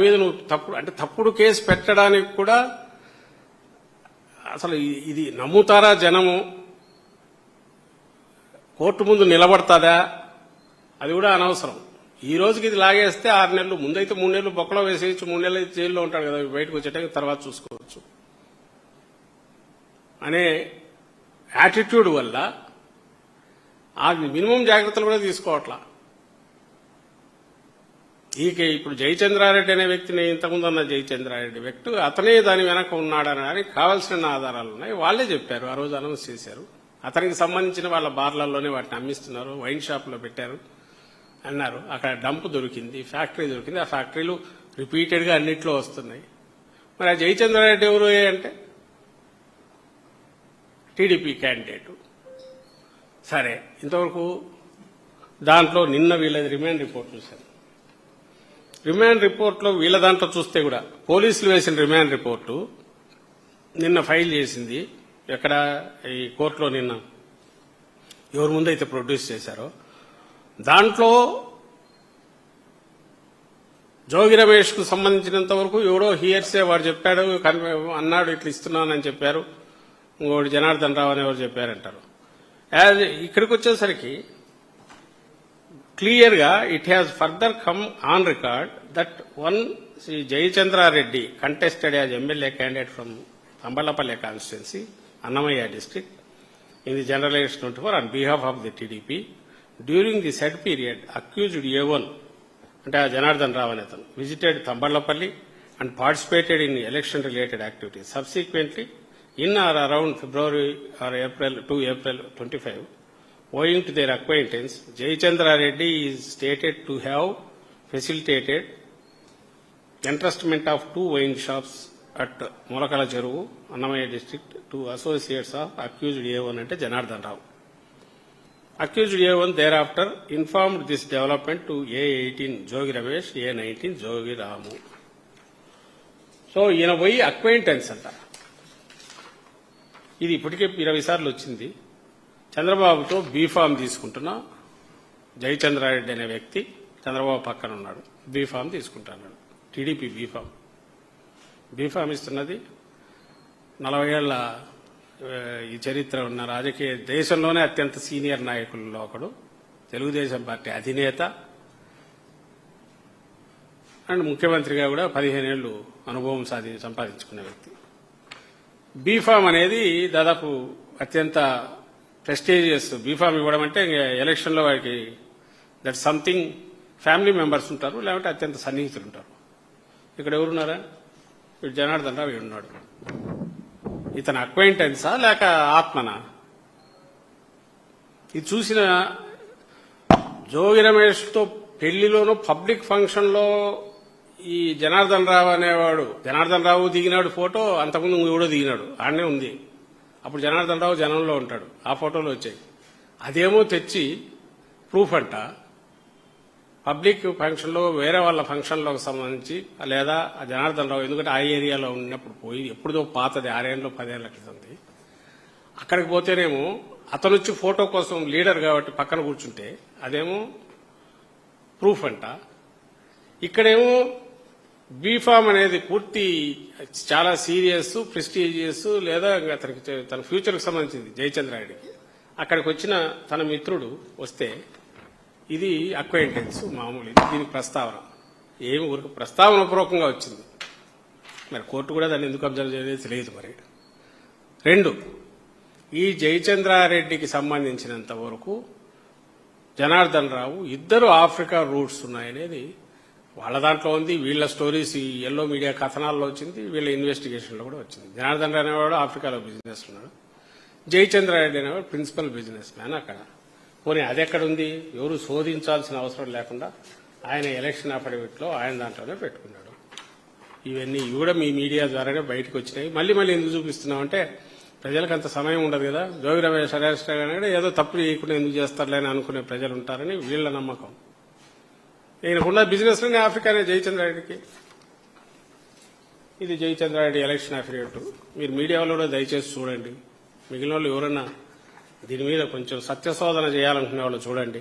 మీద నువ్వు తప్పుడు కేసు పెట్టడానికి కూడా అసలు ఇది నమ్ముతారా జనము? కోర్టు ముందు నిలబడతాదా? అది కూడా అనవసరం. ఈ రోజుకి ఇది లాగేస్తే 6 నెలలు, ముందైతే 3 నెలలు బొక్కలో వేసేయచ్చు, 3 నెలలు జైల్లో ఉంటాడు కదా, బయటకు వచ్చేట తర్వాత చూసుకోవచ్చు అనే యాటిట్యూడ్ వల్ల ఆ మినిమం జాగ్రత్తలు కూడా తీసుకోవట్లా. ఇప్పుడు జయచంద్రారెడ్డి అనే వ్యక్తిని, ఇంతకుముందు ఉన్న జయచంద్రారెడ్డి వ్యక్తి అతనే దాని వెనక ఉన్నాడని కావాల్సిన ఆధారాలు ఉన్నాయి. వాళ్లే చెప్పారు, ఆ రోజు అనౌన్స్ చేశారు. అతనికి సంబంధించిన వాళ్ళ బార్లలోనే వాటిని అమ్మిస్తున్నారు, వైన్ షాప్లో పెట్టారు అన్నారు. అక్కడ డంప్ దొరికింది, ఫ్యాక్టరీ దొరికింది. ఆ ఫ్యాక్టరీలు రిపీటెడ్ గా అన్నిట్లో వస్తున్నాయి. మరి ఆ జయచంద్రారెడ్డి ఎవరు అంటే టీడీపీ క్యాండిడేటు. సరే, ఇంతవరకు దాంట్లో నిన్న వీళ్ళది రిమాండ్ రిపోర్ట్ చూశాను. రిమాండ్ రిపోర్ట్లో వీళ్ళ దాంట్లో చూస్తే కూడా పోలీసులు వేసిన రిమాండ్ రిపోర్టు నిన్న ఫైల్ చేసింది ఎక్కడ, ఈ కోర్టులో నిన్న ఎవరి ముందైతే ప్రొడ్యూస్ చేశారో దాంట్లో జోగి రమేష్ కు సంబంధించినంత వరకు ఎవడో హియర్సే వాడు చెప్పాడు అన్నాడు, ఇట్లా ఇస్తున్నానని చెప్పారు. ఇంకోటి జనార్దన్ రావు అని ఎవరు చెప్పారంటారు. ఇక్కడికి వచ్చేసరికి క్లియర్ గా it has further come on record that one Shri Jayachandra Reddy contested as MLA candidate from Tambalapalli constituency, Annamaya district, in the general election 24 on behalf of the TDP. During the said period, accused A1, ante Janardhan Rao anatanu, visited Tambalapalli and participated in election-related activities. Subsequently, in or around February or April 25, owing to their acquaintance, Jayachandra Reddy is stated to have facilitated entrustment of 2 wine shops at Molakala Cheruvu, Annamaya district, to associates of accused A1 ante Janardhan Rao. Accused A1 thereafter informed this development to A18 Jogi Ramesh, A19 Jogi Ramu. So, ఈయన పోయి acquaintance అంట. ఇది ఇప్పటికే 20 సార్లు వచ్చింది. చంద్రబాబుతో B Pharm తీసుకుంటున్నా జయచంద్రారెడ్డి అనే వ్యక్తి చంద్రబాబు పక్కన ఉన్నాడు, బీఫామ్ తీసుకుంటున్నాడు. టీడీపీ బీఫామ్ ఇస్తున్నది 40 ఏళ్ల ఈ చరిత్ర ఉన్న రాజకీయ దేశంలోనే అత్యంత సీనియర్ నాయకుల్లో ఒకడు, తెలుగుదేశం పార్టీ అధినేత అండ్ ముఖ్యమంత్రిగా కూడా 15 ఏళ్లు అనుభవం సంపాదించుకున్న వ్యక్తి. బీఫామ్ అనేది దాదాపు అత్యంత ప్రెస్టీజియస్. బీఫామ్ ఇవ్వడం అంటే ఎలక్షన్లో వారికి దట్ సంథింగ్, ఫ్యామిలీ మెంబర్స్ ఉంటారు, లేకపోతే అత్యంత సన్నిహితులు ఉంటారు. ఇక్కడ ఎవరున్నారా? వీడు జనార్దన్ రావు ఉన్నాడు. ఇతను అక్వైంటెన్సా లేక ఆత్మనా? ఇది చూసిన జోగి రమేష్ తో పెళ్లిలోనూ పబ్లిక్ ఫంక్షన్ లో ఈ జనార్దన్ రావు అనేవాడు, జనార్దన్ రావు దిగినాడు ఫోటో, అంతకుముందు ఎవడో దిగినాడు, ఆడనే ఉంది. అప్పుడు జనార్దన్ రావు జనంలో ఉంటాడు, ఆ ఫోటోలు వచ్చాయి. అదేమో తెచ్చి ప్రూఫ్ అంట. పబ్లిక్ ఫంక్షన్ లో వేరే వాళ్ళ ఫంక్షన్ లో సంబంధించి లేదా ఆ జనార్దన్ రావు, ఎందుకంటే ఆ ఏరియాలో ఉన్నప్పుడు పోయి ఎప్పుడుదో పాతది 6 ఏళ్ళు 10 ఏళ్ల క్రితంది, అక్కడికి పోతేనేమో అతను వచ్చి ఫోటో కోసం లీడర్ కాబట్టి పక్కన కూర్చుంటే అదేమో ప్రూఫ్ అంట. ఇక్కడేమో బీఫామ్ అనేది పూర్తి చాలా సీరియస్, ప్రెస్టీజియస్, లేదా అతనికి తన ఫ్యూచర్కి సంబంధించింది జయచంద్రారెడ్డికి. అక్కడికి వచ్చిన తన మిత్రుడు వస్తే ఇది అక్వైంటెన్స్ మామూలు, దీనికి ప్రస్తావన ఏమి ఊరికి ప్రస్తావన పూర్వకంగా వచ్చింది. మరి కోర్టు కూడా దాన్ని ఎందుకు అబ్జర్వ్ చేయలేదు తెలియదు. మరి 2, ఈ జయచంద్రారెడ్డికి సంబంధించినంత వరకు జనార్దన్ రావు ఇద్దరు ఆఫ్రికా రూట్స్ ఉన్నాయనేది వాళ్ళ దాంట్లో ఉంది. వీళ్ళ స్టోరీస్ ఈ ఎల్లో మీడియా కథనాల్లో వచ్చింది, వీళ్ళ ఇన్వెస్టిగేషన్లో కూడా వచ్చింది. జనార్దన్ రావు అనేవాడు ఆఫ్రికాలో బిజినెస్ ఉన్నాడు, జయచంద్రారెడ్డి అనేవాడు ప్రిన్సిపల్ బిజినెస్ మ్యాన్ అక్కడ. పోనీ అది ఎక్కడుంది? ఎవరు శోధించాల్సిన అవసరం లేకుండా ఆయన ఎలక్షన్ అఫిడవిట్లో ఆయన దాంట్లోనే పెట్టుకున్నాడు. ఇవన్నీ కూడా మీ మీడియా ద్వారానే బయటకు వచ్చినాయి. మళ్ళీ ఎందుకు చూపిస్తున్నామంటే ప్రజలకు అంత సమయం ఉండదు కదా. జోగి రమేష్ అరెస్ట్ కానీ ఏదో తప్పు చేయకుండా ఎందుకు చేస్తారులే అని అనుకునే ప్రజలు ఉంటారని వీళ్ల నమ్మకం. ఈయనకున్న బిజినెస్ లోనే ఆఫ్రికానే జయచంద్రారెడ్డికి. ఇది జయచంద్రారెడ్డి ఎలక్షన్ అఫిడవిట్. మీరు మీడియా వాళ్ళు కూడా దయచేసి చూడండి. మిగిలిన వాళ్ళు ఎవరన్నా దీని మీద కొంచెం సత్యశోధన చేయాలనుకునే వాళ్ళు చూడండి.